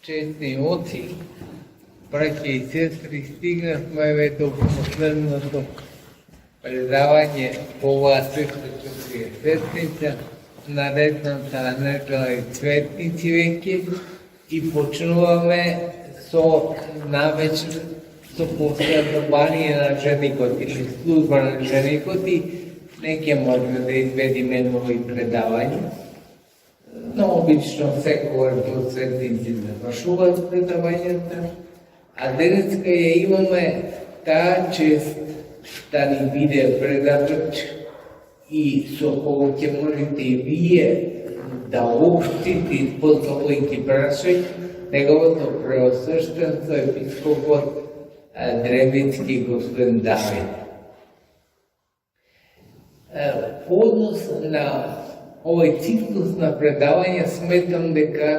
Čestni oci, braće i sestri, stignasmo do posledното predavanje ova 340 naredната Анежела Цветници веќе и почнуваме со навечер со последно бање на женикот или служба на женикот и не ќе можеме да изведиме нови предавања. Но обично секогаш до светници завршуваат предавањата, а денеска ја имаме таа чест да ни биде предавач и со кого ќе можете и вие да обштите исполнувајќи прашање неговото преосвещенство епископот Древицки господин Давид. По однос на овој циклус на предавања сметам дека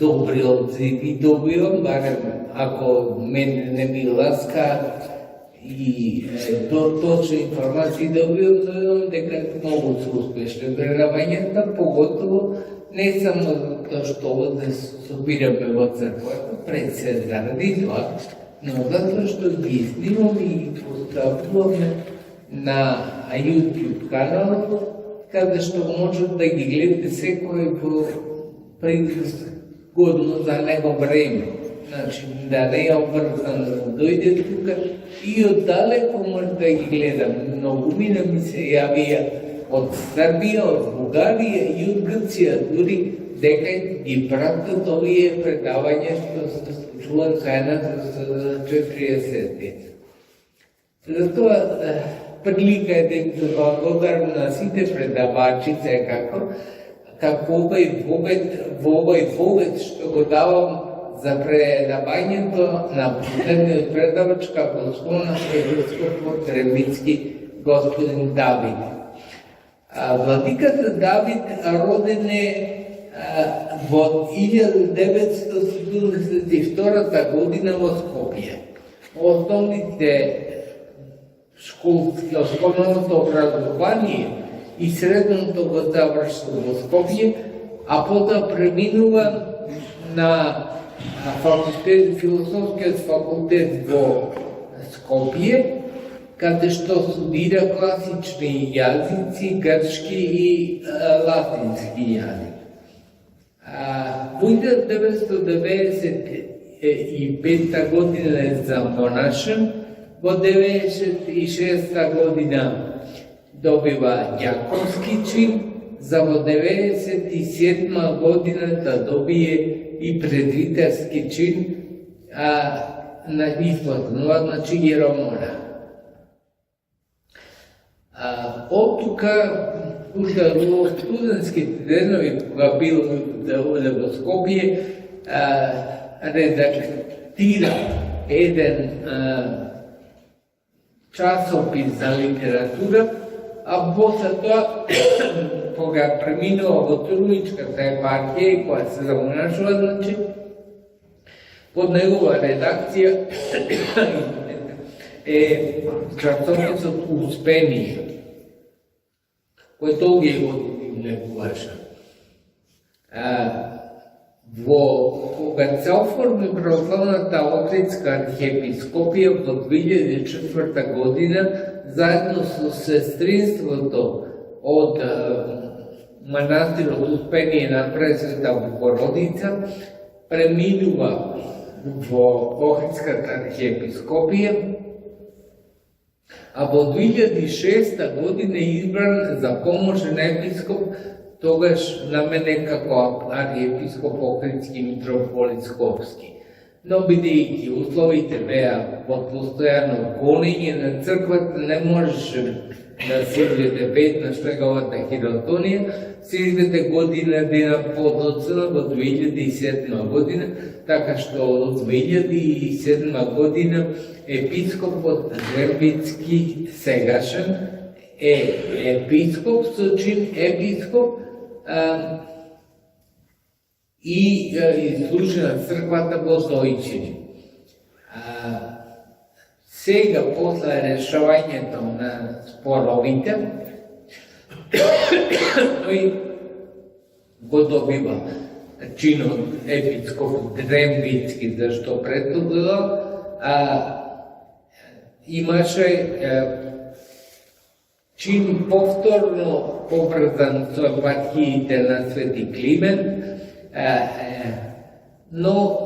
добри одзиви добивам, барем ако мене не ми ласка и точни информации добивам, дека многу се успешни предавањата, поготово не само затоа што овде собираме во црквата, пред се заради тоа, но затоа што ги снимаме и поставуваме на YouTube каналот, каде што можат да ги гледате секој по годно за него време. Значи, да не е обврзан да дојде тука и оддалеко може да ги гледа. Многумина ми се јавија од Србија, од Бугарија и од Грција, дури дека ги пратат овие предавања што се случуваат заедно за 40. Затоа прилика е да им благодарам на сите предавачи, како овој вовет што го давам за предавањето на последниот предавач како спомна епископот Древицки господин Давид. Владиката Давид роден е во 1972 година во Скопје. Основните школното образование и средното го завршил во Скопје, а потоа преминува на философскиот факултет во Скопје, каде што студира класични јазици, грчки и латински јазик. Во 1995 година е замонашен, во 96 година добива ѓаковски чин, за во 97 година да добие и презвитерски чин на исплатнува, значи јеромона. Од тука, уште во студентските денови, кога бил во Скопје, редактира еден часопис за литература, а после тоа, кога преминува во трудничката епархија, која се замонашува, значи, под негова редакција е часописот Успение, кој долги години влегуваше. Кога се оформи православната Охридска архиепископија во 2004 година, заедно со сестринството од манастирот Успение на Пресвета Богородица, преминува во Охридската архиепископија, а во 2006 година е избран за помошен епископ, тогаш на мене како архиепископ Охридски митрополит Скопски. Но бидејќи условите беа во постојано гонење на црквата, не можеше да се изведе веднаш неговата хиротонија, се изведе година дена подоцна во 2007 година, така што од 2007 година епископот Древицки сегашен е епископ со чин епископ и служи на црквата во Стоичини. Сега, после решавањето на споровите, тој го добива чинот епископ Дрембицки, зашто пред тоа имаше чин повторно поврзан со епархиите на Свети Климент, но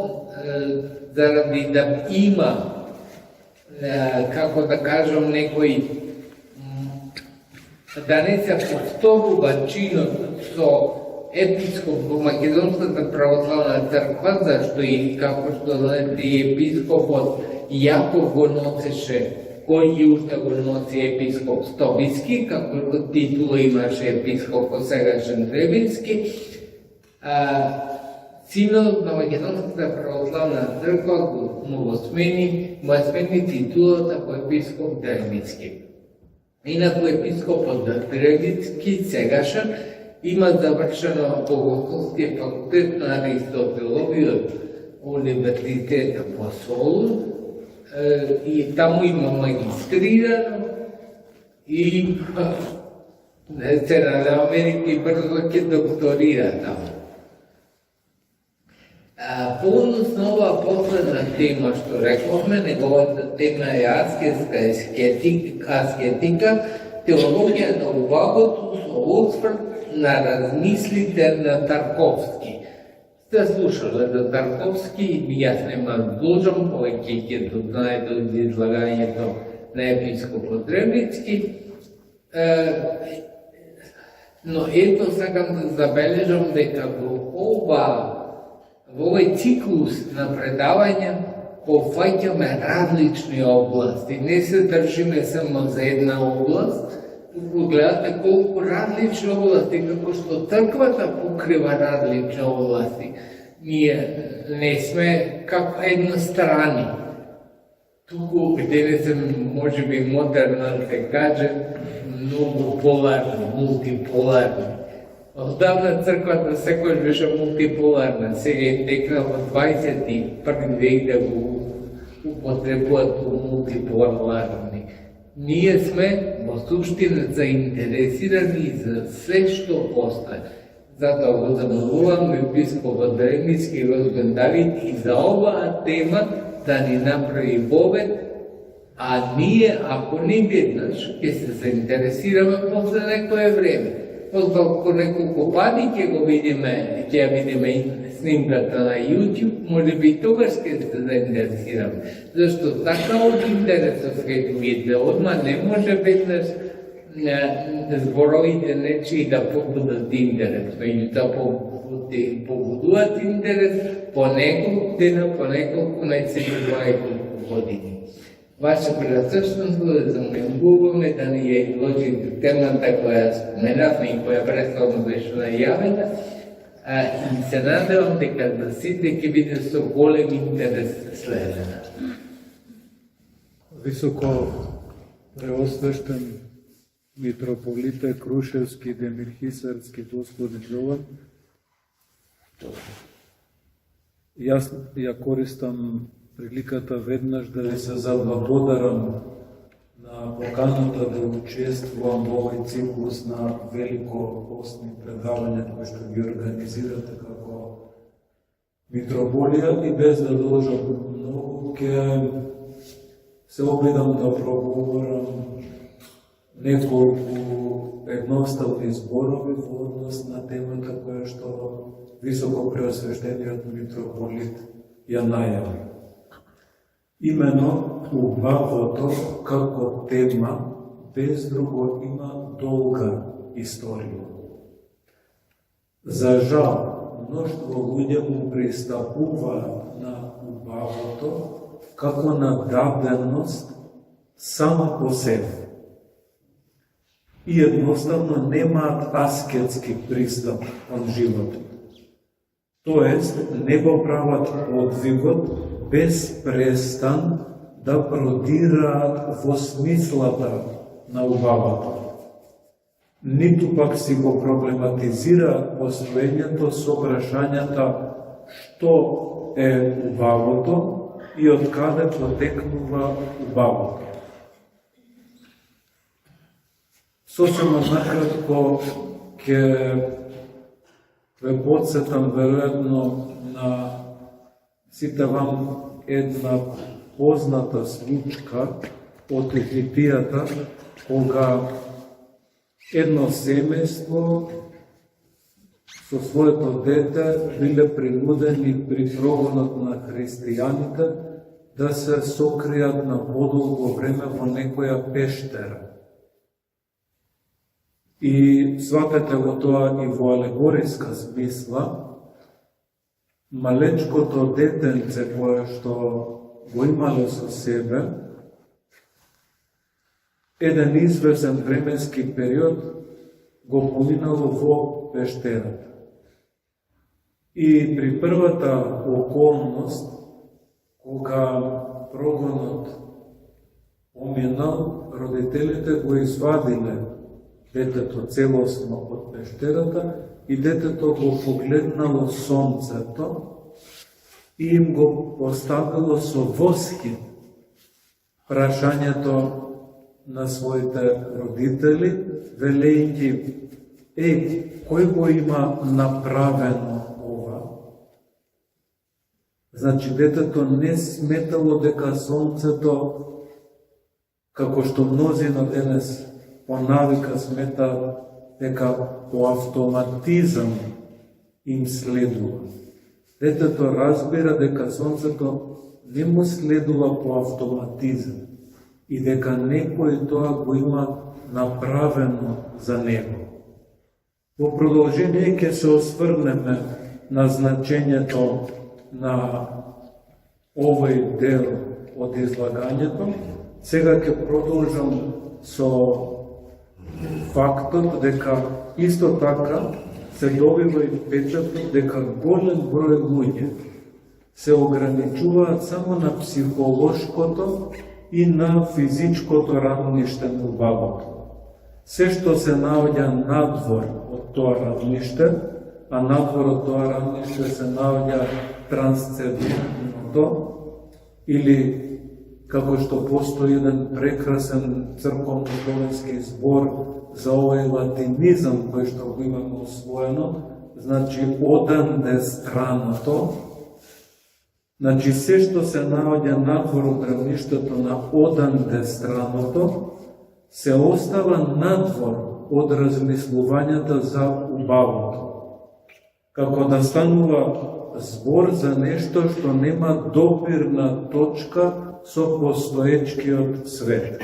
заради да има, како да кажам, некој да не се повторува чинот со епископ во Македонската православна црква, зашто и како што знаете и епископот Јаков го носеше, кој уште го носи епископ Стобиски, како титула имаше епископ сегашен Дребински, синодот на Македонската православна црква му смени титулата по епископ Дребински. Инаку епископот Дребински сегашен има завршено богословски факултет на Аристотеловиот универзитет во Солун и таму има магистрирано и се надеваме и брзо ќе докторира таму. По однос на оваа последна тема што рековме, неговата тема е аскетика, теологија на убавото со осврт на размислите на Тарковски. Сте слушале за Тарковски и јас нема должам, повеќе ќе дознаете од излагањето на епископот Дребницки. Но ето сакам да забележам дека во овој циклус на предавања пофаќаме различни области. Не се држиме само за една област, гледате колку различни области, како што црквата покрива различни области. Ние не сме како еднострани. Туку денес може би модерно да се каже многу поларни, мултиполарни. Одавна црквата секојаш беше мултиполарна, сега е текна во 21 век да го употребуваат мултиполарни. Ние сме во суштина заинтересирани за се што остане. Затоа го замолувам епископот Дребницки Господин Давид и за оваа тема да ни направи вовед, а ние, ако не веднаш, ќе се заинтересираме после некое време. По неколку пати ќе видиме снимката на YouTube, може би тогаш ќе се заинтересираме. Зашто така од интересот кај видео, одма не може веднаш зборовите нечии да побудат интерес, меѓутоа побудуваат интерес по неколку дена, по неколку месеци, 2 години. Ваше присъствие да замилуваме да ни ја изложите темата која споменавме и која предходно беше најавена, и се надевам дека за сите ќе биде со голем интерес следена. Високо преосвештен митрополите Крушевски, Демирхисарски, Господин Јован, јас ја користам приликата веднаш да ви се заблагодарам на поканата да учествувам во овој циклус на великопостни предавања кои што ги организирате како митрополија и без да должам многу ќе се обидам да проговорам неколку едноставни зборови во однос на темата која што високо преосвештениот митрополит ја најави. Имено убавото како тема без друго има долга историја. За жал, мноштво луѓе му пристапуваат на убавото како на даденост само по себе. И едноставно немаат аскетски пристап кон животот. Тоест, не го прават подвигот без престан да продираат во смислата на убавото. Ниту пак си го проблематизираат постоењето со прашањата што е убавото и од каде потекнува убавото. Сосема накратко ќе ве подсетам веројатно на сите вам една позната случка од Ефитијата, кога едно семејство со своето дете биле принудени при прогонот на христијаните да се сокријат на подолго време во некоја пештера. И сватете го тоа и во алегориска смисла, малечкото детенце кое што го имале со себе, еден извесен временски период го поминало во пештерата. И при првата околност, кога прогонот поминал, родителите го извадиле детето целосно од пештерата и детето го погледнало сонцето и им го поставило со восхит прашањето на своите родители, велејќи: кој го има направено ова? Значи, детето не сметало дека сонцето, како што мнозина денес по навика смета дека по автоматизам им следува. Детето разбира дека сонцето не му следува по автоматизам и дека некој тоа го има направено за него. Во продолжение ќе се осврнеме на значењето на овој дел од излагањето. Сега ќе продолжам со фактот дека исто така се добива и впечаток дека голем број луѓе се ограничуваат само на психолошкото и на физичкото равниште на убавото. Се што се наоѓа надвор од тоа равниште, а надвор од тоа равниште се наоѓа трансцендентното, или како што постои еден прекрасен црковно-словенски збор за овој латинизам кој што го имаме усвоено, значи оданде страното. Значи се што се наоѓа надвор од равништето на оданде страното, се остава надвор од размислувањата за убавото. Како да станува збор за нешто што нема допирна точка со постоечкиот свет.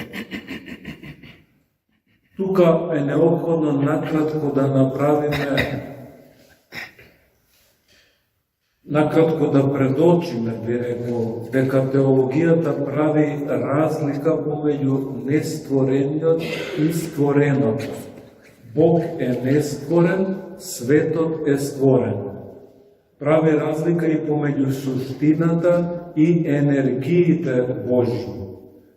Тука е неопходно накратко да предочиме, би рекол, дека теологијата прави разлика помеѓу нестворениот и створеното. Бог е нестворен, светот е створен. Прави разлика и помеѓу суштината и енергиите Божји.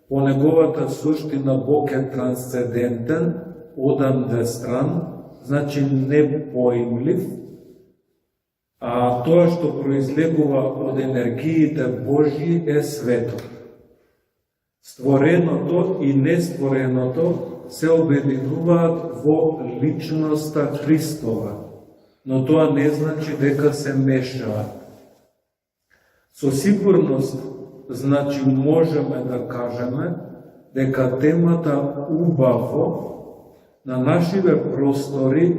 По неговата суштина Бог е трансцендентен, оданде стран, значи непоимлив, а тоа што произлегува од енергиите Божји е светот. Створеното и нествореното се обединуваат во личноста Христова, но тоа не значи дека се мешаат. Со сигурност, значи можеме да кажеме дека темата убаво на нашите простори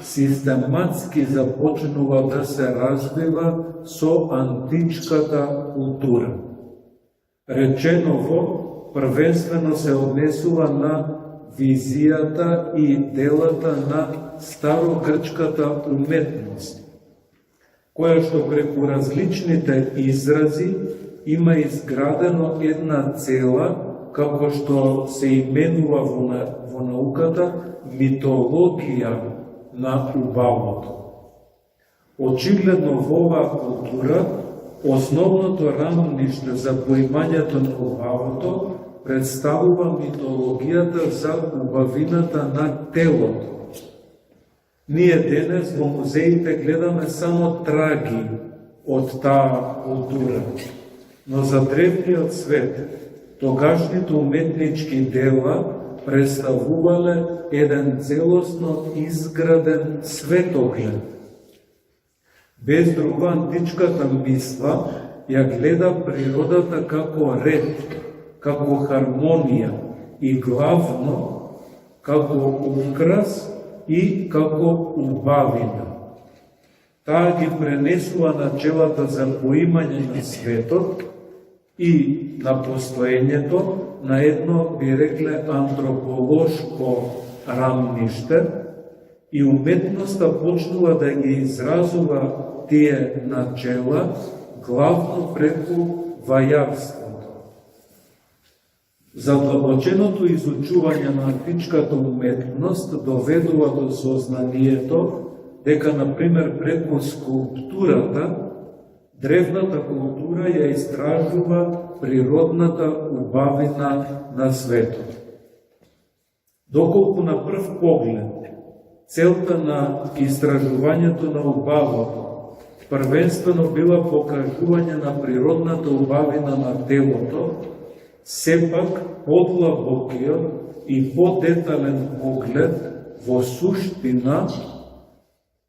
систематски започнува да се развива со античката култура. Реченово првенствено се однесува на визијата и делата на старогрчката уметност, која што преку различните изрази има изградено една цела, како што се именува во науката митологија на убавото. Очигледно во оваа култура, основното рамниште за поимањето на убавото представува митологијата за убавината на телото. Ние денес во музеите гледаме само траги од таа култура, но за древниот свет тогашните уметнички дела представувале еден целосно изграден светоглед, Без друга, античката мисла ја гледа природата како ред, како хармонија и главно како украс и како убавина. Таа ги пренесува начелата за поимање на светот и на постоењето на едно, би рекле, антрополошко рамниште и уметноста почнува да ги изразува тие начела главно преку вајарството. Задлабоченото изучување на античката уметност доведува до сознанието дека, например, преку скулптурата, древната култура ја истражува природната убавина на светот. Доколку на прв поглед целта на истражувањето на убавото првенствено била покажување на природната убавина на телото, сепак подлабокиот и подетален поглед во суштина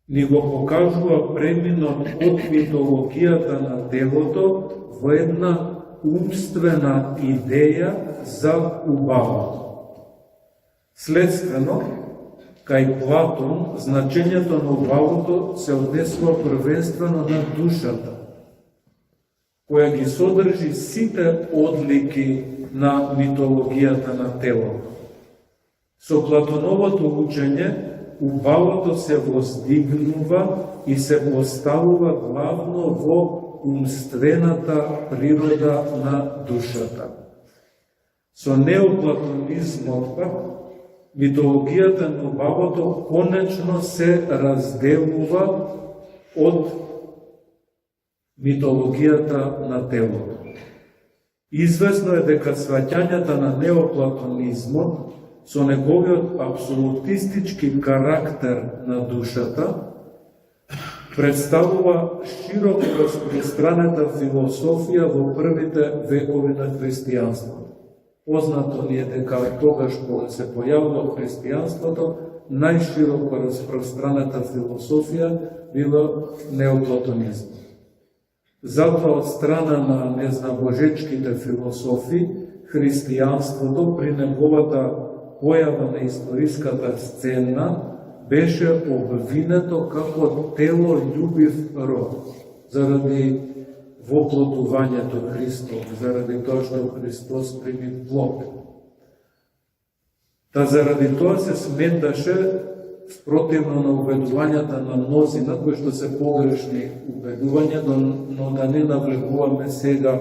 ни го покажува преминот од митологијата на телото во една умствена идеја за убавото. Следствено, кај Платон, значењето на убавото се однесува првенствено на душата, која ги содржи сите одлики на митологијата на телото. Со Платоновото учење, убавото се воздигнува и се поставува главно во умствената природа на душата. Со неоплатонизмот пак, митологијата на убавото конечно се разделува од митологијата на телото. Известно е дека сваќањата на неоплатонизмот со неговиот абсолютистички карактер на душата представува широко распространета философија во првите векови на христијанството. Познато ни е дека тогаш кога се појавува христијанството, најшироко распространета философија била неоплатонизм. Затоа од страна на незнабожечките философи, христијанството при неговата појава на историската сцена беше обвинето како телољубив род, заради воплотувањето Христово, заради тоа што Христос прими плод. Та заради тоа се сметаше, спротивно на убедувањата на мнозина, кои што се погрешни убедувања, но да не навлегуваме сега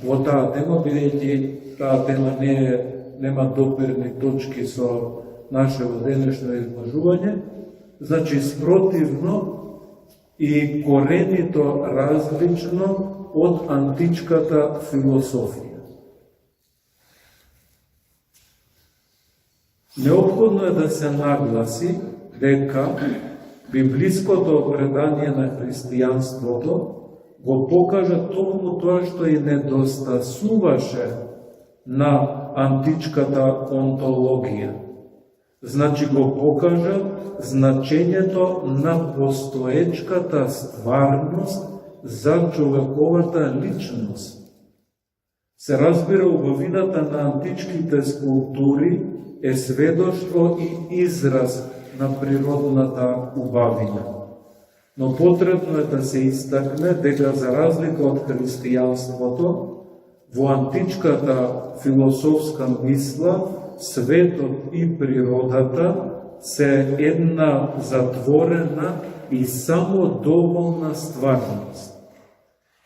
во таа тема, бидејќи таа тема нема доперни точки со нашето денешно изложување, значи спротивно и коренито различно од античката философија. Неопходно е да се нагласи дека библиското предание на христијанството го покажа токму тоа што и недостасуваше на античката онтологија. Значи го покажа значењето на постоечката стварност за човековата личност. Се разбира, убавината на античките скулптури е сведоштво и израз на природната убавина. Но потребно е да се истакне дека за разлика од христијанството, во античката философска мисла, светот и природата се една затворена и само доволна стварност,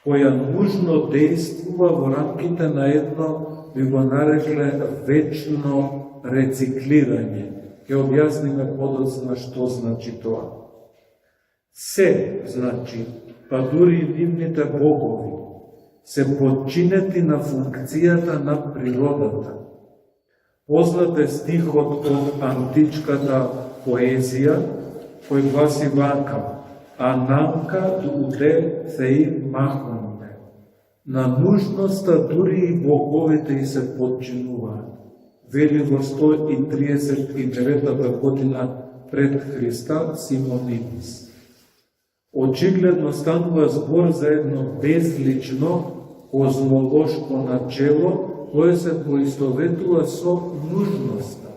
која нужно действува во рамките на едно, би го нарекле, вечно рециклирање. Ќе објасниме подоцна што значи тоа. Се, значи, па дури и нивните богови, се подчинети на функцијата на природата. Познат е стихот од античката поезија, кој гласи вака: «Ананка дуде сеи махунне». На нужноста дури и боговите и се подчинуваат. Вели во 139 година пред Христа Симонидис. очигледно станува збор за едно безлично козмолошко начело кое се поистоветува со нужноста.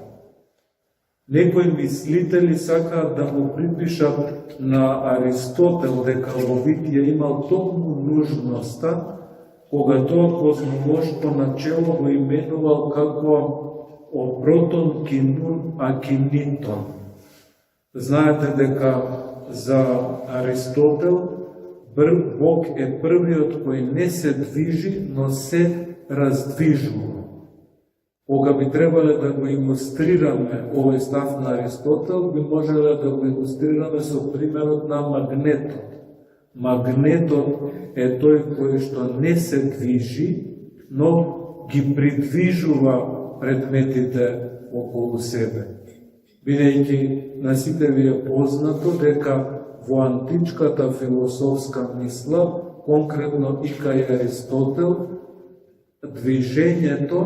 Некои мислители сакаат да му припишат на Аристотел дека во Битие имал токму нужноста, кога тоа козмолошко начело го именувал како опротон кинун акинитон. Знаете дека за Аристотел Бог е првиот кој не се движи, но се раздвижува. Кога би требале да го илустрираме овој став на Аристотел, би можеле да го илустрираме со примерот на магнетот. Магнетот е тој кој што не се движи, но ги придвижува предметите околу себе. Бидејќи на сите ви е познато дека во античката философска мисла, конкретно и кај Аристотел, движењето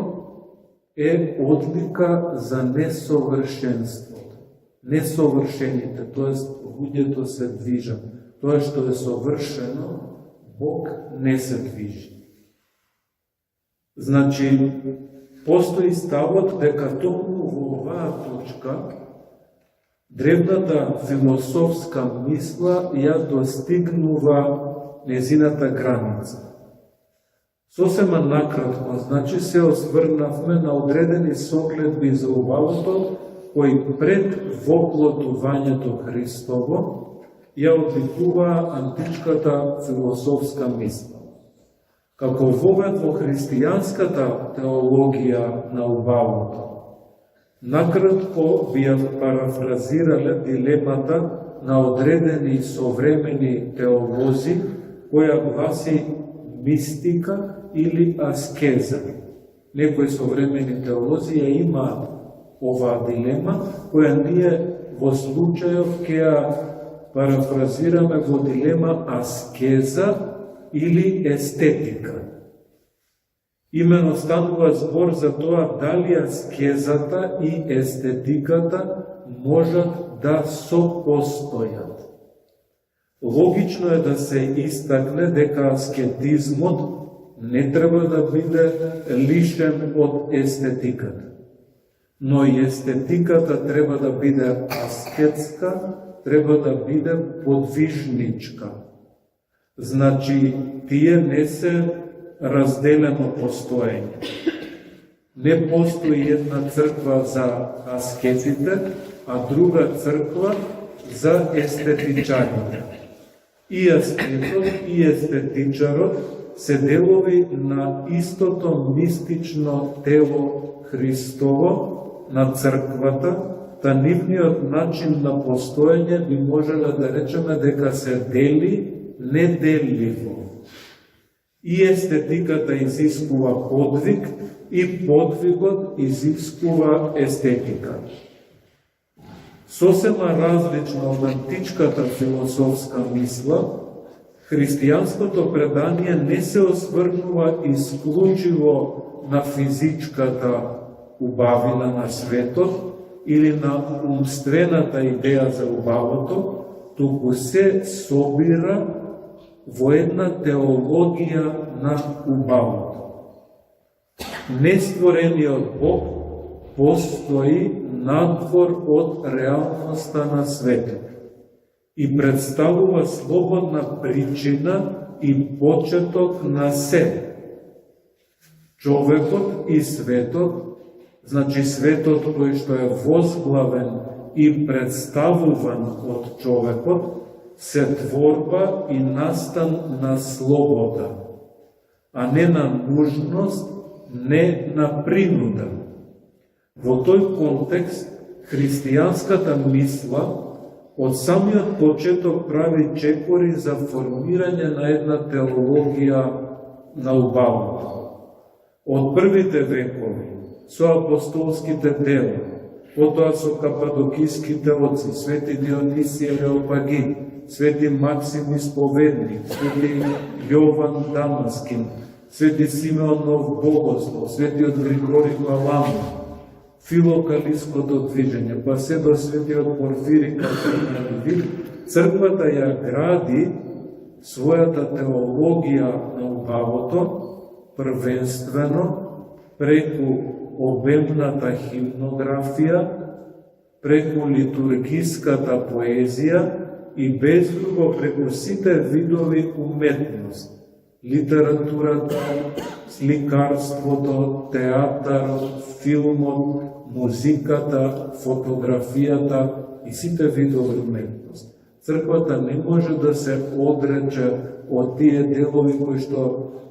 е одлика за несовршенството. Несовршените, т.е. луѓето се движат. Тоа што е совршено, Бог не се движи. Значи, постои ставот дека токму во оваа точка древната философска мисла ја достигнува незината граница. Сосема накратко, значи се осврнавме на одредени согледби за убавото кои пред воплотувањето Христово ја одликуваа античката философска мисла. Како вовед во христијанската теологија на убавото, накратко би ја парафразирале дилемата на одредени современи теолози, која гласи мистика или аскеза. Некои современи теолози ја имаат оваа дилема, која ние во случајов ќе ја парафразираме во дилема аскеза или естетика. Имено станува збор за тоа дали аскезата и естетиката можат да сопостојат. Логично е да се истакне дека аскетизмот не треба да биде лишен од естетиката. Но и естетиката треба да биде аскетска, треба да биде подвижничка. Значи, тие не се разделено постоење. Не постои една црква за аскетите, а друга црква за естетичарите. И аскетот и естетичарот се делови на истото мистично тело Христово на црквата, та нивниот начин на постоење би можеле да речеме дека се дели неделливо. И естетиката изискува подвиг, и подвигот изискува естетика. Сосема различно од античката философска мисла, христијанското предание не се осврнува исклучиво на физичката убавина на светот или на умствената идеја за убавото, туку се собира во една теологија на убавото. Нестворениот Бог постои надвор од реалноста на светот и представува слободна причина и почеток на се. Човекот и светот, значи светот кој што е возглавен и представуван од човекот, се творба и настан на слобода, а не на нужност, не на принуда. Во тој контекст, христијанската мисла од самиот почеток прави чекори за формирање на една теологија на убавото. Од првите векови, со апостолските дела, потоа со кападокиските отци, свети Дионисиј Ареопагин, свети Максим Исповедник, свети Јован Дамаскин, свети Симеон Нов Богослов, светиот Григори Валамов, филокалиското движење, па се до светиот Порфири Катерина Левит, црквата ја гради својата теологија на убавото, првенствено преку обемната химнографија, преку литургиската поезија и без друго преку сите видови уметност. Литературата, сликарството, театарот, филмот, музиката, фотографијата и сите видови уметност. Црквата не може да се одрече од тие делови кои што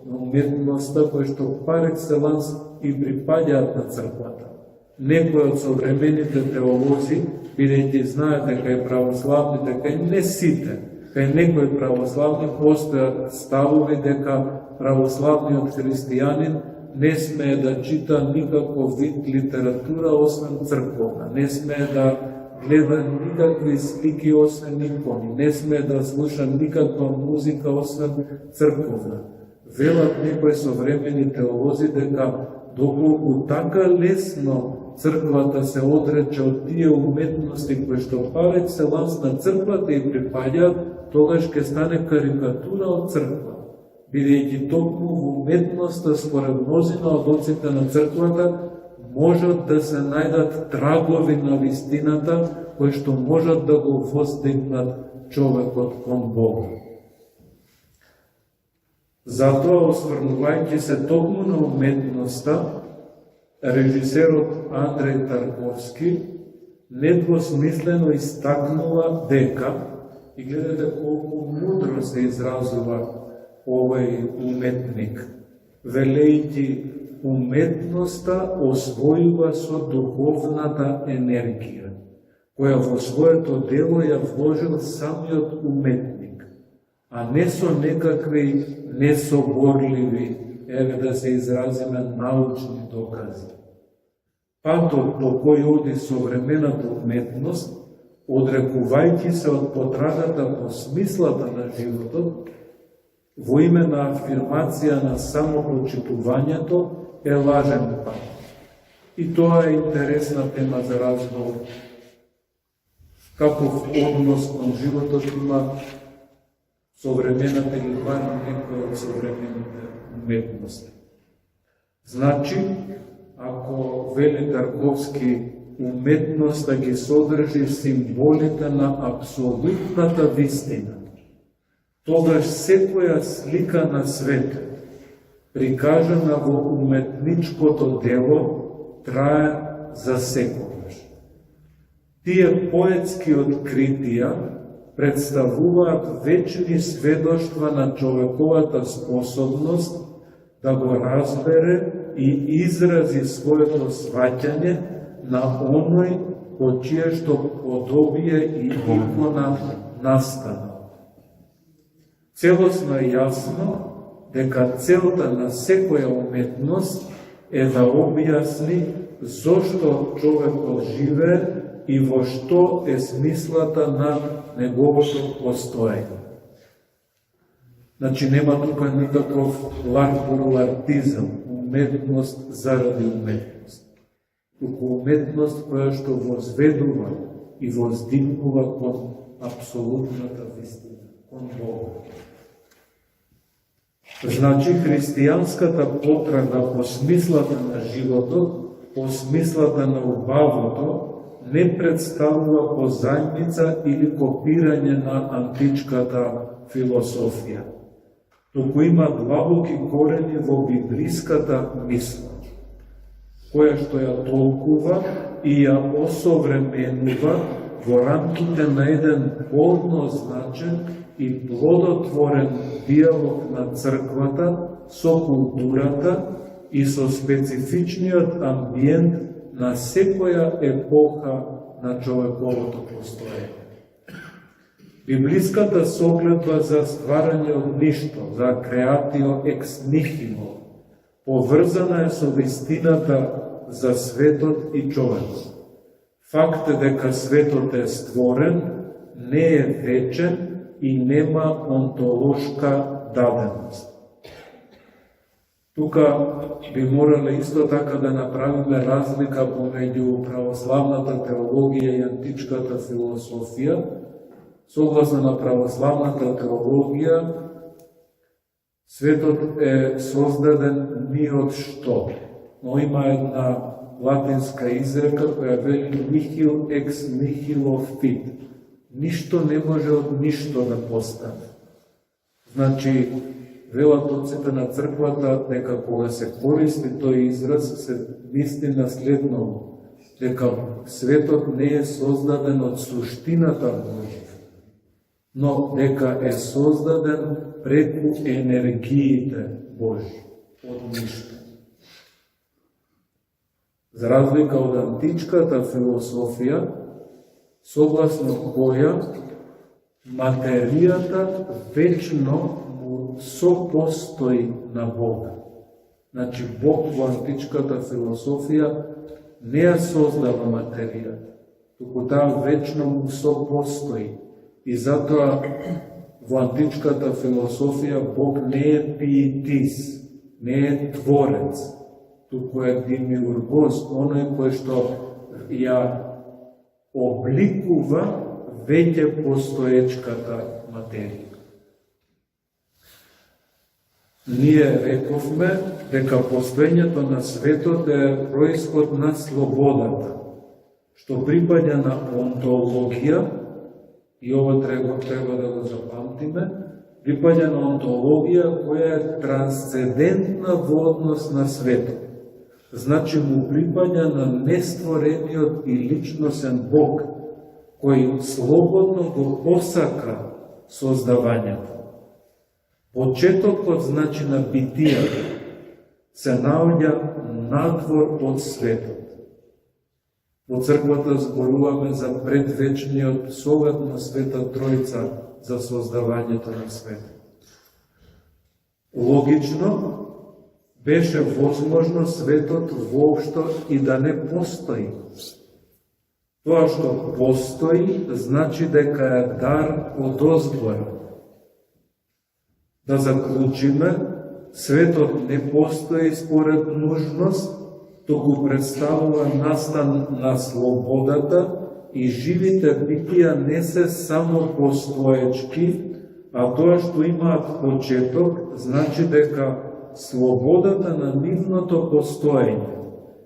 уметноста, кои што пар екселанс и припаѓаат на црквата. Некои од современите теолози, бидејќи знаат дека и православните, кај не сите, кај некои православни постојат ставови дека православниот христијанин не смее да чита никаков вид литература освен црковна, не смее да гледа никакви слики освен икони, не смее да слуша никаква музика освен црковна. Велат некои современи теолози дека доколку така лесно црквата се одрече од тие уметности кои што пар екселанс на црквата и припаѓаат, тогаш ќе стане карикатура од црква. Бидејќи токму во уметноста според мнозина од отците на црквата можат да се најдат трагови на вистината кои што можат да го воздигнат човекот кон Бога. Затоа, осврнувајќи се токму на уметноста, режисерот Андреј Тарковски недвосмислено истакнува дека, и гледате колку мудро се изразува овој уметник, велејќи уметноста освојува со духовната енергија, која во своето дело ја вложил самиот уметник, а не со некакви несоборливи, еве да се изразиме, научни докази. Патот по кој оди современата уметност, одрекувајќи се од потрагата по смислата на животот, во име на афирмација на самопочитувањето, е лажен пат. И тоа е интересна тема за разговор. Каков однос кон животот има современата или барем некои од современите уметности. Значи, ако вели Тарковски, уметноста ги содржи символите на апсолутната вистина, тогаш секоја слика на светот, прикажана во уметничкото дело, трае за секогаш. Тие поетски откритија представуваат вечни сведоштва на човековата способност да го разбере и изрази своето сваќање на оној по чие што подобие и икона настана. Целосно е јасно дека целта на секоја уметност е да објасни зошто човекот живее и во што е смислата на неговото постоење. Значи нема тука никаков ларпурлартизам, уметност заради уметност. Туку уметност која што возведува и воздигнува кон апсолутната вистина, кон Бога. Значи, христијанската потрага по смислата на животот, по смислата на убавото, не представува позајмица или копирање на античката философија, туку има длабоки корени во библиската мисла, која што ја толкува и ја осовременува во рамките на еден пооднозначен и плодотворен диалог на црквата со културата и со специфичниот амбиент на секоја епоха на човековото постоење. Библиската согледба за стварање од ништо, за креатио екс нихило, поврзана е со вистината за светот и човекот. Факт е дека светот е створен, не е вечен и нема онтолошка даденост. Тука би морале исто така да направиме разлика помеѓу православната теологија и античката философија, Согласно на православната теологија, светот е создаден ни од што, но има една латинска изрека која вели nihil ex nihilo fit. Ништо не може од ништо да постане. Значи, велат отците на црквата дека кога се користи тој израз се мисли на следно, дека светот не е создаден од суштината Божја, но дека е создаден преку енергиите Божји, од ништо. За разлика од античката философија, согласно која материјата вечно му сопостои на Бога. Значи, Бог во античката философија не ја создава материјата, туку таа вечно му сопостои. И затоа во античката философија Бог не е пиетис, не е творец, туку е демиургос, оној кој што ја обликува веќе постоечката материја. Ние рековме дека постоењето на светот е происход на слободата, што припаѓа на онтологија, и ова треба да го запамтиме, припаѓа на онтологија која е трансцендентна во однос на светот. Значи му припаѓа на нестворениот и личносен Бог, кој слободно го посака создавањето. Почетокот, значи, на битијата се наоѓа надвор од светот. Во црквата зборуваме за предвечниот совет на Света Тројца за создавањето на светот. Логично беше возможно светот воопшто и да не постои. Тоа што постои, значи дека е дар од озгора. Да заклучиме, светот не постои според нужност, туку представува настан на слободата и живите битија не се само постоечки, а тоа што имаат почеток, значи дека слободата на нивното постоење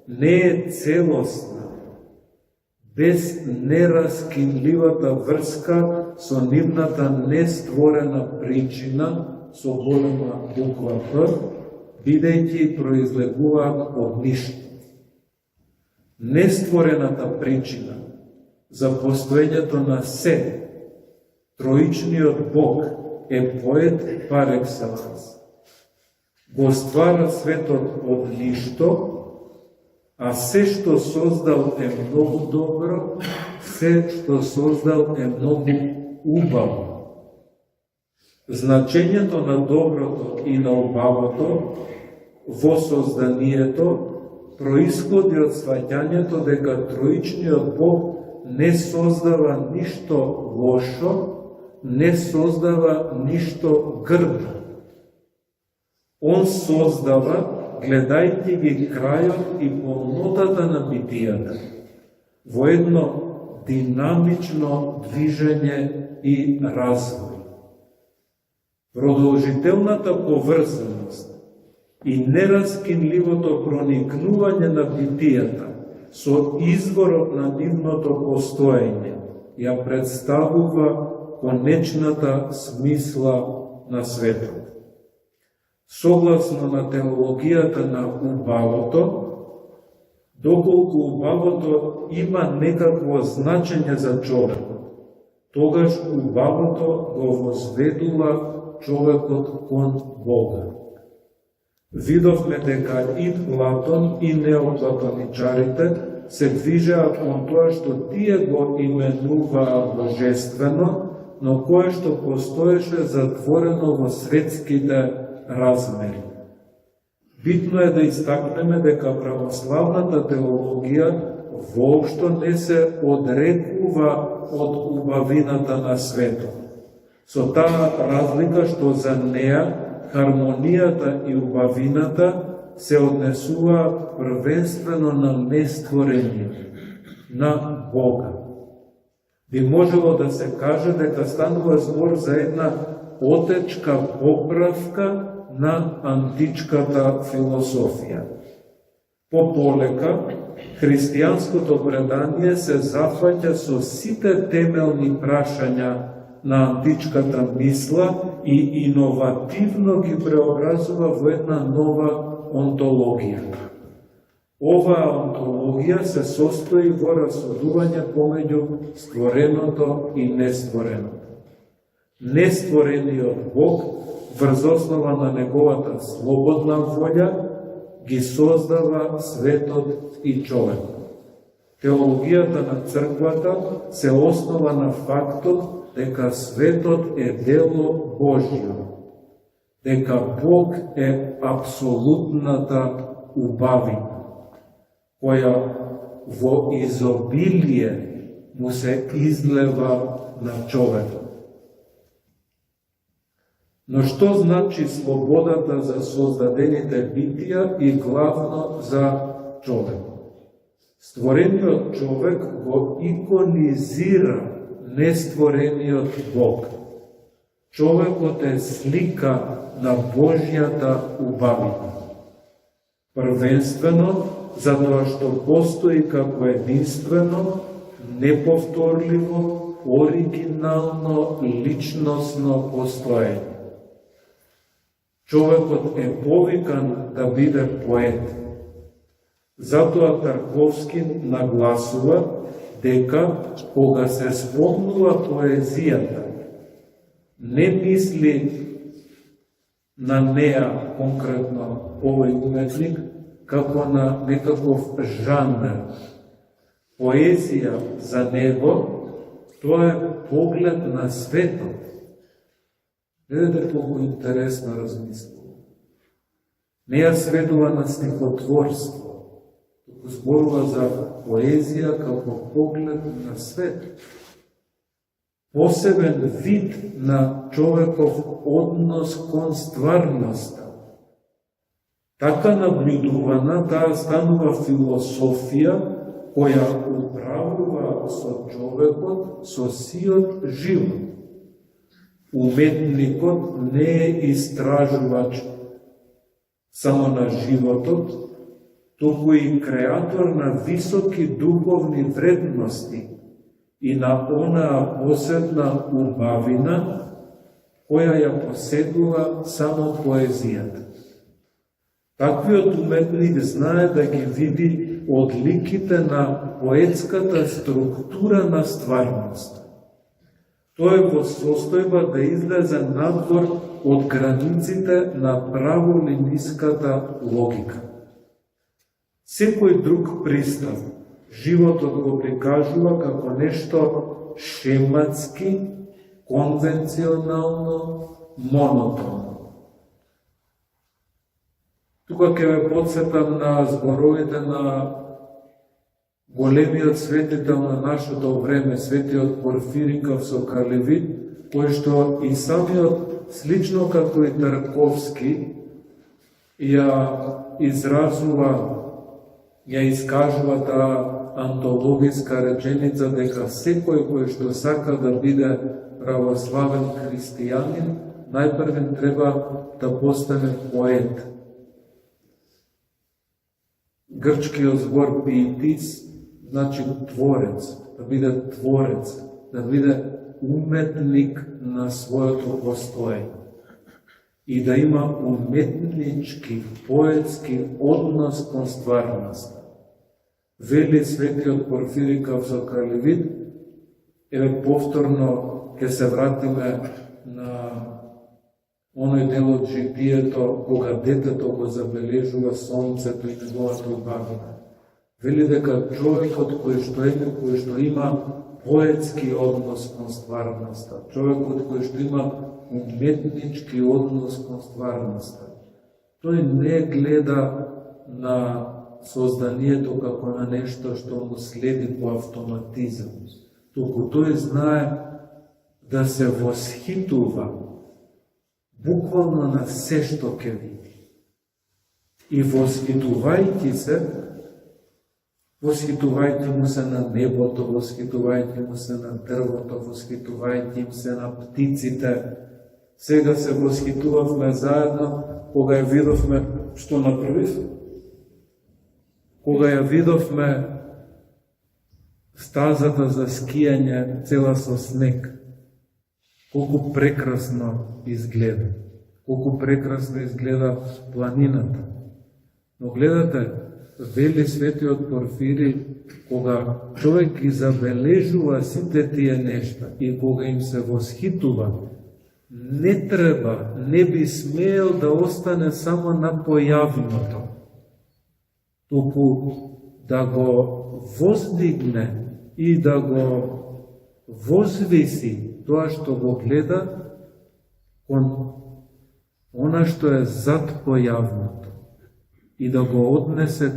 не е целосна, без нераскинливата врска со нивната нестворена причина, со голема буква П, бидејќи произлегуваат од ништо. Нестворената причина за постоењето на се, троичниот Бог, е поет пар екселанс. Го ствара светот од ништо, а се што создал е многу добро, се што создал е многу убаво. Значењето на доброто и на убавото во созданието происходи од сваќањето дека троичниот Бог не создава ништо лошо, не создава ништо грдо. Он создава, гледајќи ги крајот и полнотата на битијата, во едно динамично движење и развој. Продолжителната поврзаност и нераскинливото проникнување на битијата со изворот на нивното постоење ја представува конечната смисла на светот. Согласно на теологијата на убавото, доколку убавото има некакво значење за човекот, тогаш убавото го возведува човекот кон Бога. Видовме дека и Платон и неоплатоничарите се движеа кон тоа што тие го именуваа божествено, но кое што постоеше затворено во светските размери. Битно е да истакнеме дека православната теологија воопшто не се одрекува од убавината на светот. Со таа разлика што за неа хармонијата и убавината се однесува првенствено на нестворението, на Бога. би можело да се каже дека станува збор за една отечка поправка на античката философија. Пополека, христијанското предание се зафаќа со сите темелни прашања на античката мисла и иновативно ги преобразува во една нова онтологија. Оваа онтологија се состои во расудување помеѓу створеното и нествореното. Нестворениот Бог, врз основа на неговата слободна волја, ги создава светот и човекот. Теологијата на црквата се основа на фактот дека светот е дело Божјо, дека Бог е апсолутната убавина, која во изобилие му се излева на човекот. Но што значи слободата за создадените битија и главно за човекот? Створениот човек го иконизира нестворениот Бог. Човекот е слика на Божјата убавина. Првенствено, затоа што постои како единствено, неповторливо, оригинално, личносно постоење. Човекот е повикан да биде поет. Затоа Тарковски нагласува дека кога се спомнува поезијата, не мисли на неа конкретно овој уметник како на некаков жанр. Поезија за него тоа е поглед на светот. Видете колку интересно размислува. Не ја сведува на стихотворство, туку зборува за поезија како поглед на свет. Посебен вид на човеков однос кон стварноста. Така наблюдувана, таа станува философија која управува со човекот со сиот живот. Уметникот не е истражувач само на животот, туку и креатор на високи духовни вредности и на онаа посебна убавина која ја поседува само поезијата. Таквиот уметник знае да ги види одликите на поетската структура на стварност. Тој е во состојба да излезе надвор од границите на праволиниската логика. Секој друг пристап животот го прикажува како нешто шематски, конвенционално, монотонно. Тука ќе ве потсетам на зборовите на големиот светител на нашето време, светиот Порфирий Кавсокалевит, кој што и самиот, слично како и Тарковски, ја искажува таа антологиска реченица дека секој кој што сака да биде православен христијанин, најпрвен треба да постане поет. Грчкиот збор поетис значи творец, да биде творец, да биде уметник на своето постоење и да има уметнички, поетски однос кон стварноста. Вели светиот Порфирий Кавсокалевит, еве повторно ќе се вратиме на оној дел од житието кога детето го забележува сонцето и неговата убавина. Вели дека човекот кој што има поетски однос кон стварноста, човекот кој што има уметнички однос кон стварноста, тој не гледа на созданието како на нешто што му следи по автоматизам, туку тој знае да се восхитува буквално на се што ќе види. И восхитувајќи се, Восхитувајте му се на небото, восхитувајте му се на дрвото, восхитувајте им се на птиците. Сега се восхитувавме заедно, кога ја видовме што направив. Кога ја видовме стазата за скијање цела со снег, колку прекрасно изгледа. Колку прекрасно изгледа планината. Но гледате, вели светиот Порфири, кога човек ги забележува сите тие нешта и кога им се восхитува, не треба, не би смеел да остане само на појавното, туку да го воздигне и да го возвиси тоа што го гледа кон она што е зад појавното и да го однесе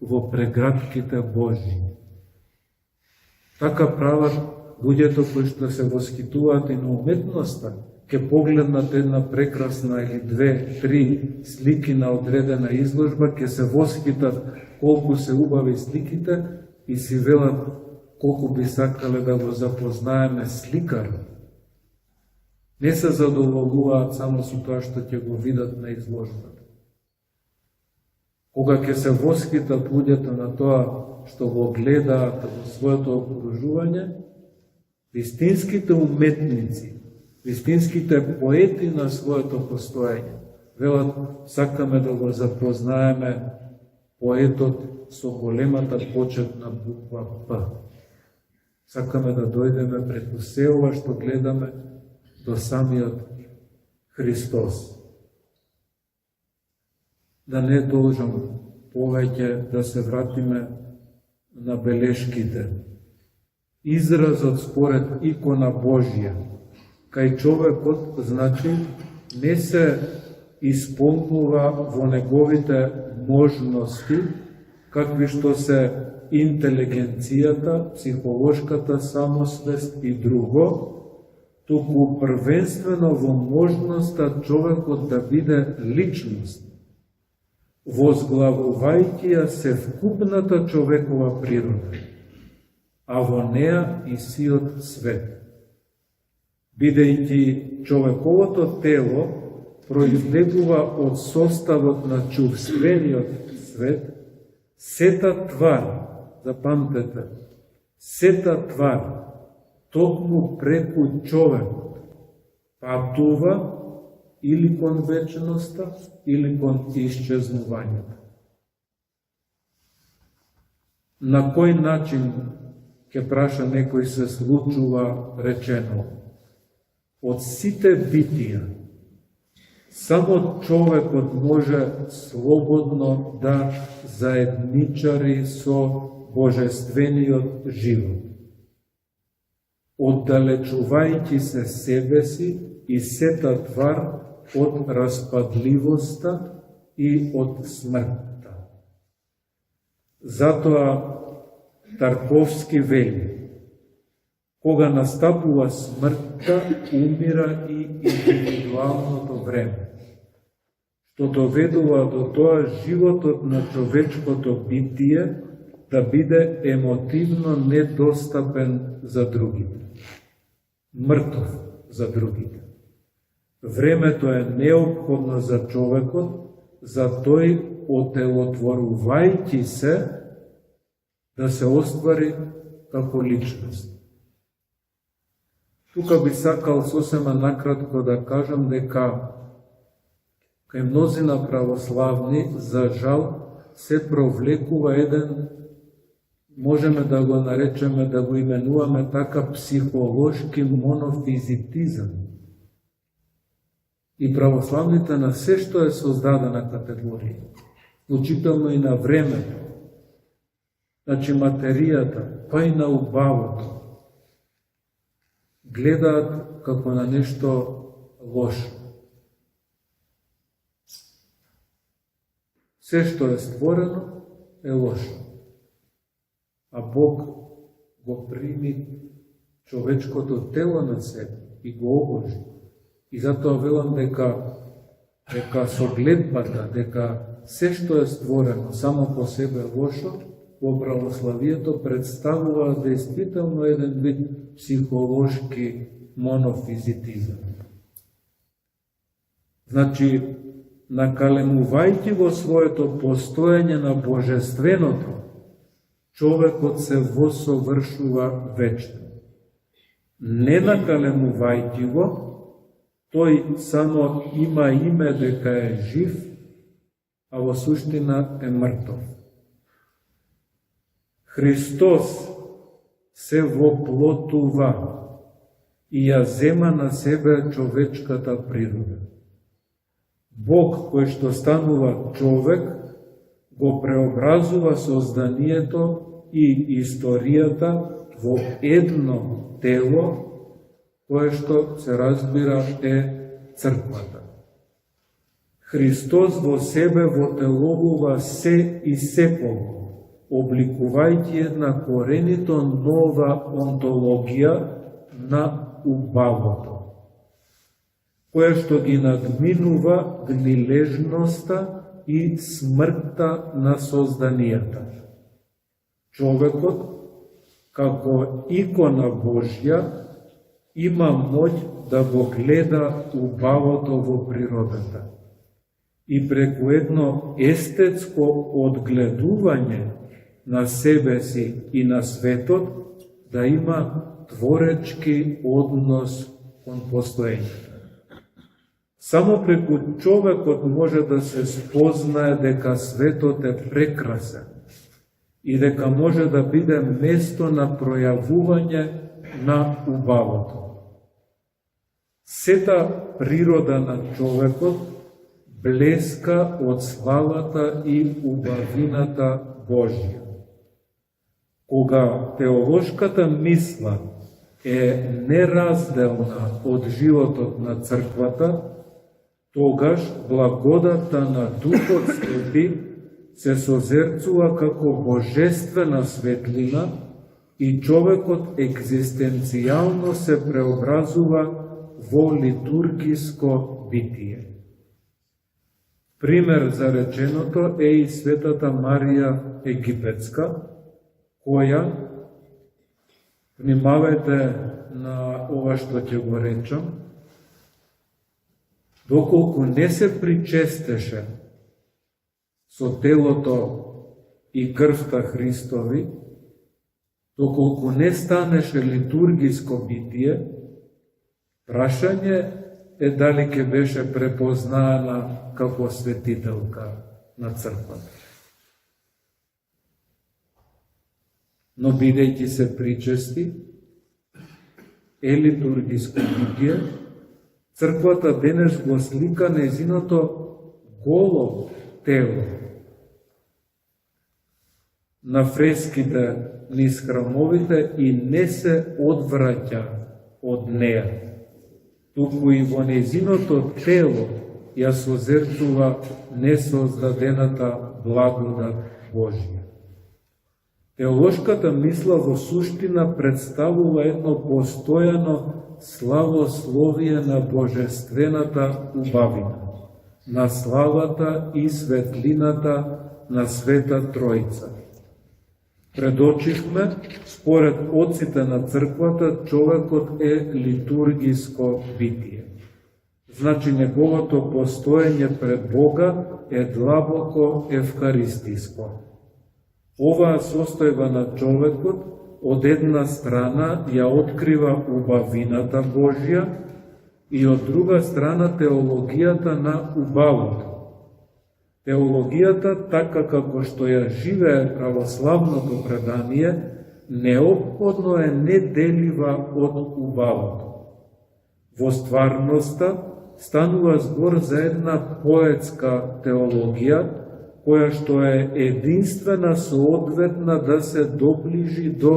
во преградките Божји. Така прават луѓето кои што се восхитуваат и на уметноста, ке погледнат една прекрасна или две, три слики на одредена изложба, ке се восхитат колку се убави сликите и си велат колку би сакале да го запознаеме сликар. Не се задоволуваат само со тоа што ќе го видат на изложбата. Кога ќе се восхитат луѓето на тоа што го гледаат во своето окружување, вистинските уметници, вистинските поети на своето постоење, велат, сакаме да го запознаеме поетот со големата почетна буква П. Сакаме да дојдеме преку се ова што гледаме до самиот Христос. Да не должам повеќе да се вратиме на белешките. Изразот според икона Божја, кај човекот, значи, не се исполнува во неговите можности, какви што се интелигенцијата, психолошката самосвест и друго, туку првенствено во можноста човекот да биде личност, возглавувајќи ја севкупната човекова природа, а во неа и сиот свет. Бидејќи човековото тело произлегува од составот на чувствениот свет, сета твар, запамтете, сета твар, токму преку човекот, патува или кон вечноста, или кон исчезнувањето. На кој начин, ќе праша некој, се случува речено? Од сите битија, само човекот може слободно да заедничари со божествениот живот, оддалечувајќи се себе си и сета твар од распадливоста и од смртта. Затоа Тарковски вели, кога настапува смртта, умира и индивидуалното време, што доведува до тоа животот на човечкото битие да биде емотивно недостапен за другите, мртов за другите. Времето е неопходно за човекот, за тој, отелотворувајќи се, да се оствари како личност. Тука би сакал сосема накратко да кажам дека кај мнозина православни, за жал, се провлекува еден, можеме да го наречеме, да го именуваме така, психолошки монофизитизам. И православните на се што е создадена категорија, вклучително и на времето, значи материјата, па и на убавото, гледаат како на нешто лошо. Се што е створено е лошо, а Бог го прими човечкото тело на себе и го обожи. И затоа велам дека со гледбата, дека се што е створено само по себе лошо, во православието представуваат действително еден вид психолошки монофизитизам. Значи, накалемувајќи во своето постоење на божественото, човекот се восовршува вечно. Не накалемувајќи го, тој само има име дека е жив, а во суштина е мртов. Христос се воплотува и ја зема на себе човечката природа. Бог кој што станува човек, го преобразува созданието и историјата во едно тело, кое што се разбира е црквата. Христос во себе вотеловува се и секого, обликувајќи една коренито нова онтологија на убавото, која што ги надминува гнилежноста и смртта на созданијата. Човекот, како икона Божја, има моќ да го гледа убавото во природата и преку едно естетско одгледување на себе си и на светот да има творечки однос кон постоењето. Само преку човекот може да се спознае дека светот е прекрасен и дека може да биде место на пројавување на убавото. Сета природа на човекот блеска од славата и убавината Божја. Кога теолошката мисла е неразделна од животот на црквата, тогаш благодата на Духот Свети се созерцува како божествена светлина и човекот екзистенцијално се преобразува во литургиско битие. Пример за реченото е и светата Марија Египетска, која, внимавајте на ова што ќе го речам, доколку не се причестеше со телото и крвта Христови, доколку не станеше литургиско битие, прашање е дали ќе беше препознаана како светителка на црквата. Но бидејќи се причести, е литургиско битие, црквата денес го слика незиното голо тело. На фреските низ храмовите и не се одвраќа од неа, туку и во незиното тело ја созерцува несоздадената благодат Божја. Теолошката мисла во суштина представува едно постојано славословие на божествената убавина, на славата и светлината на Света Тројца. Предочивме, според отците на црквата, човекот е литургиско битие. Значи неговото постоење пред Бога е длабоко евхаристиско. Оваа состојба на човекот од една страна ја открива убавината Божја и од друга страна теологијата на убавото. Теологијата, така како што ја живее православното предание, неопходно е неделива од убавото. Во стварноста станува збор за една поетска теологија, која што е единствена соодветна да се доближи до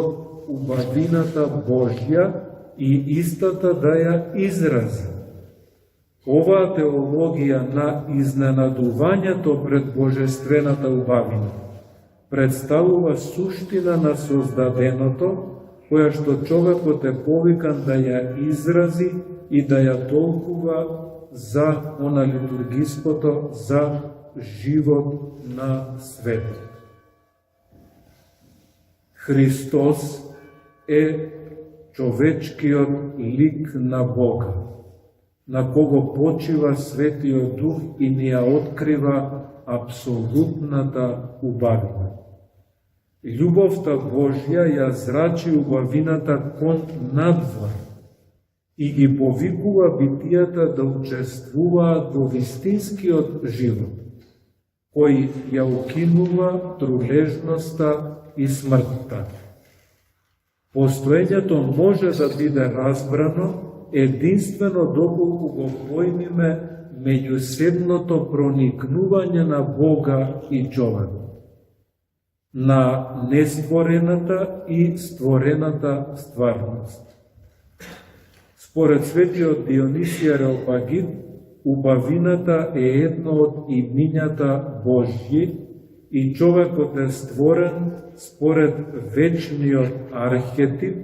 убавината Божја и истата да ја изрази. Оваа теологија на изненадувањето пред божествената убавина представува суштина на создаденото, која што човекот е повикан да ја изрази и да ја толкува за она литургиското, за живот на светот. Христос е човечкиот лик на Бога, на кого почива Светиот Дух и ни ја открива апсолутната убавина. Љубовта Божја ја зрачи убавината кон надвор и ги повикува битијата да учествуваат во вистинскиот живот, кој ја укинува трулежноста и смртта. Постоењето може да биде разбрано единствено доколку го појмиме меѓусебното проникнување на Бога и човекот, на нестворената и створената стварност. Според светиот Дионисија Ареопагит, убавината е едно од имињата Божји и човекот е створен според вечниот архетип,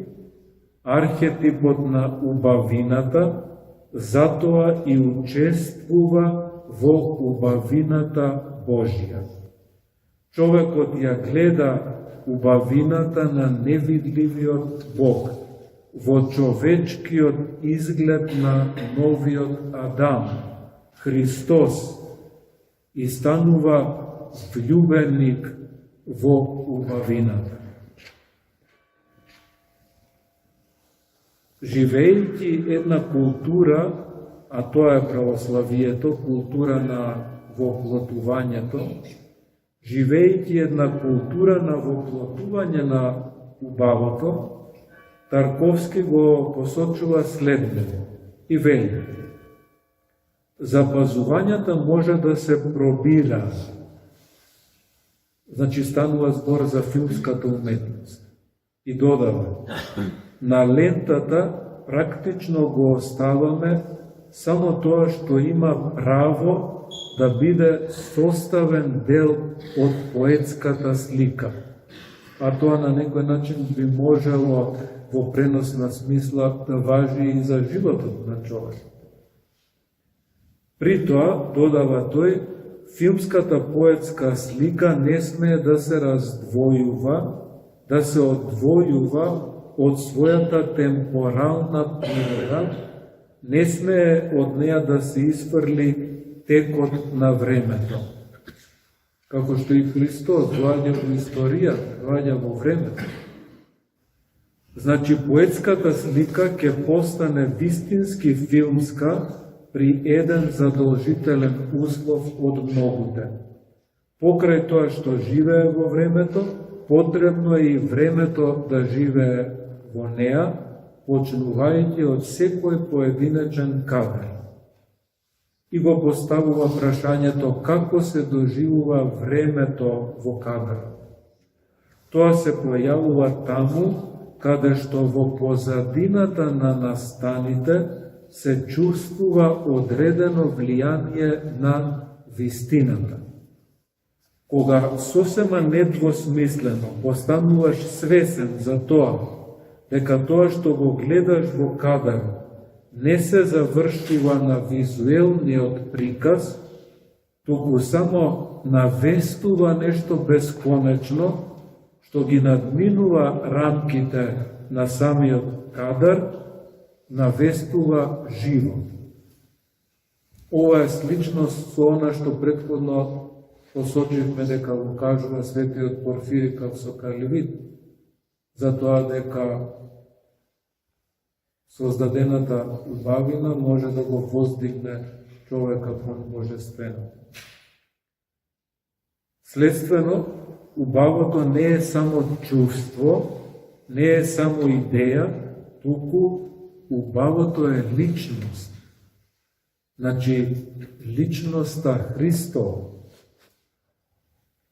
архетипот на убавината, затоа и учествува во убавината Божја. Човекот ја гледа убавината на невидливиот Бог, во човечкиот изглед на новиот Адам, Христос, и станува влюбеник во убавината. Живејќи една култура, а тоа е православието, култура на воплотувањето, живејќи една култура на воплотување на убавото, Тарковски го посочува следното и вели: запазувањата може да се пробира. Значи станува збор за филмската уметност. И додава: на лентата практично го оставаме само тоа што има право да биде составен дел од поетската слика. А тоа на некој начин би можело во преносна смисла да важи и за животот на човек. При тоа, додава тој, филмската поетска слика не смее да се раздвојува, да се одвојува од својата темпорална природа, не смее од неја да се изфрли текот на времето. Како што и Христос доаѓа во историја, доаѓа во времето. Значи, поетската слика ќе постане вистински филмска при еден задолжителен услов од многуте. Покрај тоа што живее во времето, потребно е и времето да живее во неа, почнувајќи од секој поединечен кадар. И го поставува прашањето како се доживува времето во кадарот. Тоа се појавува таму каде што во позадината на настаните се чувствува одредено влијание на вистината. Кога сосема недвосмислено постануваш свесен за тоа, дека тоа што го гледаш во кадарот не се завршува на визуелниот приказ, туку само навестува нешто бесконечно, што ги надминува рамките на самиот кадар, навестува живот. Ова е сличност со она што претходно посочивме дека го кажува светиот Порфири Кавсокаливит, за тоа дека создадената убавина може да го воздигне човека кон божествено. Следствено, убавото не е само чувство, не е само идеја, туку убавото е личност. Значи, личноста Христова.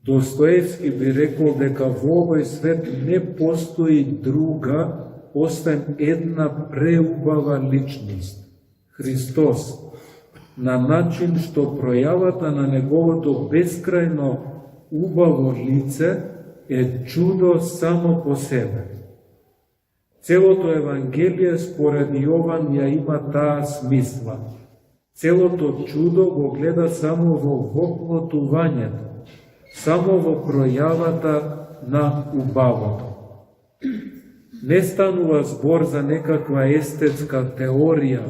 Достоевски би рекол дека во овој свет не постои друга, освен една преубава личност, Христос, на начин што пројавата на неговото бескрајно убаво лице е чудо само по себе. Целото Евангелие според Јован ја има таа смисла. Целото чудо го гледа само во воплотувањето, само во пројавата на убавото. Не станува збор за некаква естетска теорија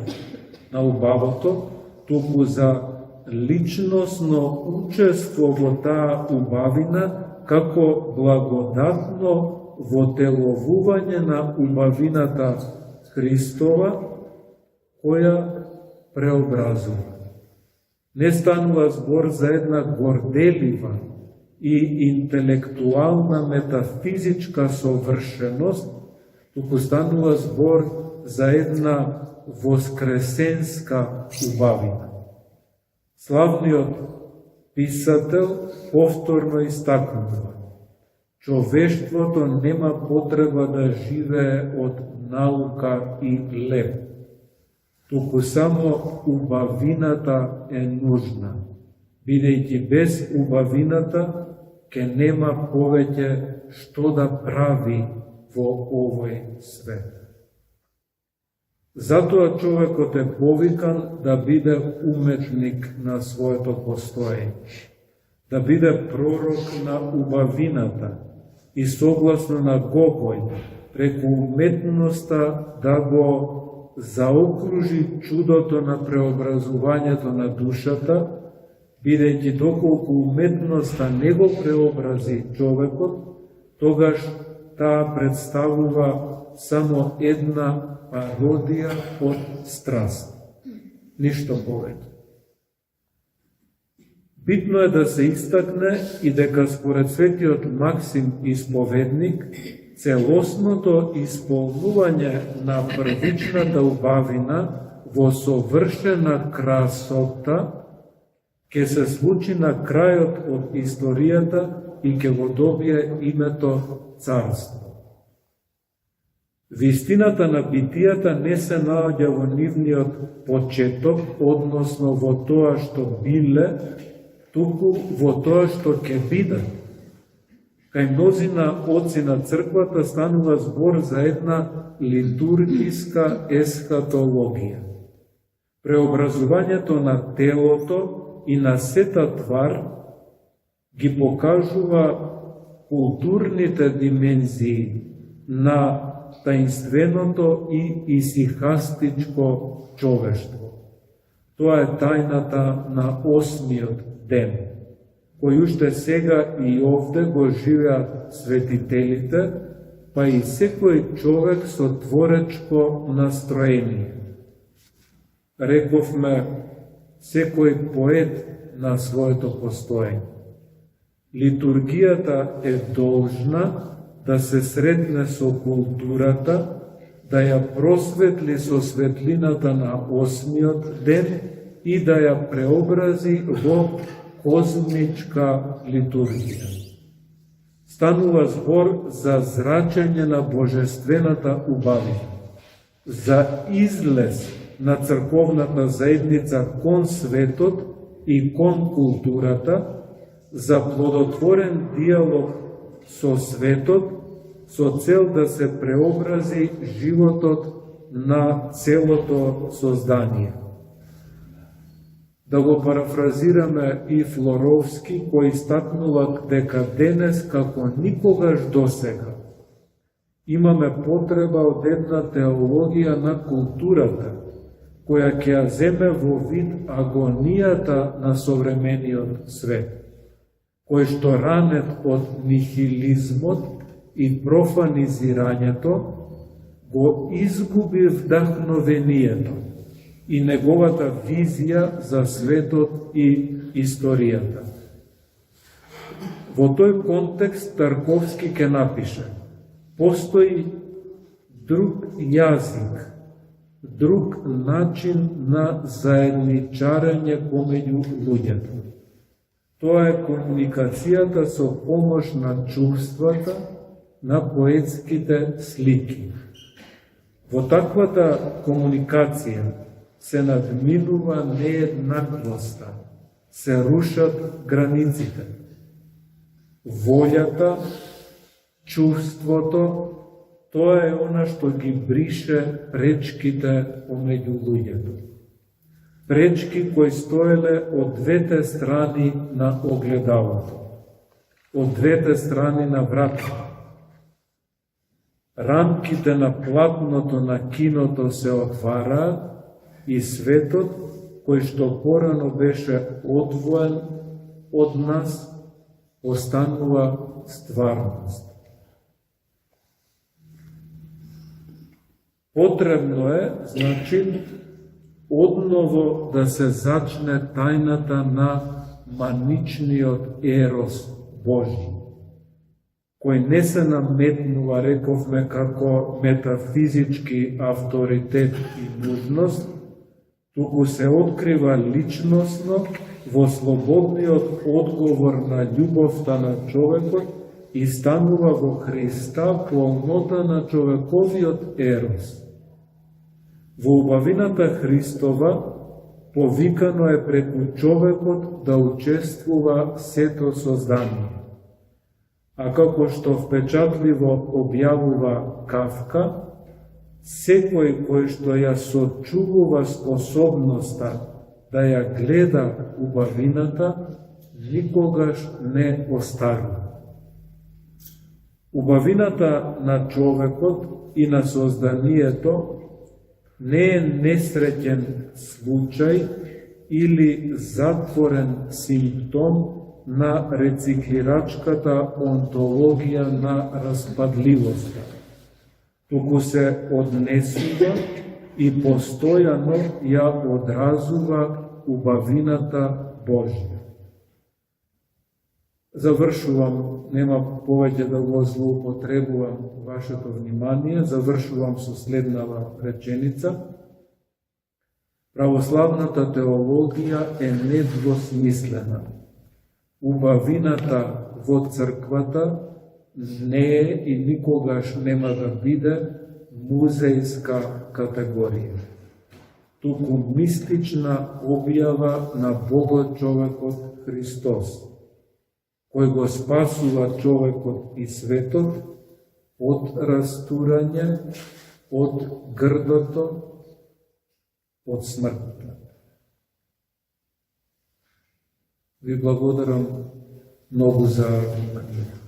на убавото, туку за личносно учество во таа убавина како благодатно воделовување на убавината Христова, која преобразува. Не станува збор за една горделива и интелектуална метафизичка совршеност, туку станува збор за една воскресенска убавина. Славниот писател повторно истакнува: човештвото нема потреба да живее од наука и леп, туку само убавината е нужна, бидејќи без убавината ке нема повеќе што да прави во овој свет. Затоа човекот е повикан да биде уметник на своето постоење, да биде пророк на убавината и согласно на Гогој, преку уметноста да го заокружи чудото на преобразувањето на душата, бидејќи доколку уметноста не го преобрази човекот, тогаш таа представува само една пародија од страст. Ништо повеќе. Битно е да се истакне и дека според светиот Максим Исповедник, целосното исполнување на првичната убавина во совршена красота ќе се случи на крајот од историјата и ќе го добие името Царство. Вистината на битијата не се наоѓа во нивниот почеток, односно во тоа што биле, туку во тоа што ќе биде. Кај мнозина оци на црквата станува збор за една литургиска есхатологија. Преобразувањето на телото и на сета твар ги покажува културните димензии на таинственото и исихастичко човештво. Тоа е тајната на 8-миот ден, кој уште сега и овде го живеат светителите, па и секој човек со творечко настроение. Рековме, секој поет на своето постоење. Литургијата е должна да се сретне со културата, да ја просветли со светлината на 8-миот ден и да ја преобрази во козмичка литургија. Станува збор за зрачење на божествената убавина, за излез на црковната заедница кон светот и кон културата, за плодотворен диалог со светот, со цел да се преобрази животот на целото создание. Да го парафразираме и Флоровски, кој истакнува дека денес, како никогаш досега, имаме потреба од една теологија на културата, која ќе ја земе во вид агонијата на современиот свет, кој што ранет од нихилизмот и профанизирањето го изгуби вдахновението и неговата визија за светот и историјата. Во тој контекст Тарковски ќе напише: постои друг јазик, друг начин на заедничарење помеѓу луѓето. Тоа е комуникацијата со помош на чувствата, на поетските слики. Во таквата комуникација се надминува нееднаквоста, се рушат границите. Волјата, чувството, тоа е она што ги брише пречките помеѓу луѓето. Пречки кои стоеле од двете страни на огледалото, од двете страни на вратата. рамките на платното на киното се отвараат и светот, кој што порано беше одвоен од нас, останува стварност. Потребно е, значи, одново да се зачне тајната на маничниот ерос Божи, кој не се наметнува, рековме, како метафизички авторитет и нужност, туку се открива личносно во слободниот одговор на љубовта на човекот и станува во Христа полнота на човековиот ерос. Во убавината Христова повикано е преку човекот да учествува сето создание. А како што впечатливо објавува Кафка, секој кој што ја сочувува способноста да ја гледа убавината, никогаш не остарува. Убавината на човекот и на созданието не е несреќен случај или затворен симптом на рециклирачката онтологија на распадливоста, туку се однесува и постојано ја одразува убавината Божја. Завршувам, нема повеќе да го злоупотребувам вашето внимание, завршувам со следнава реченица. Православната теологија е недвосмислена. Убавината во црквата не е и никогаш нема да биде музејска категорија, туку мистична објава на Богот човекот Христос, кој го спасува човекот и светот од растурање, од грдото, од смртта. Ви благодарам многу за вниманието.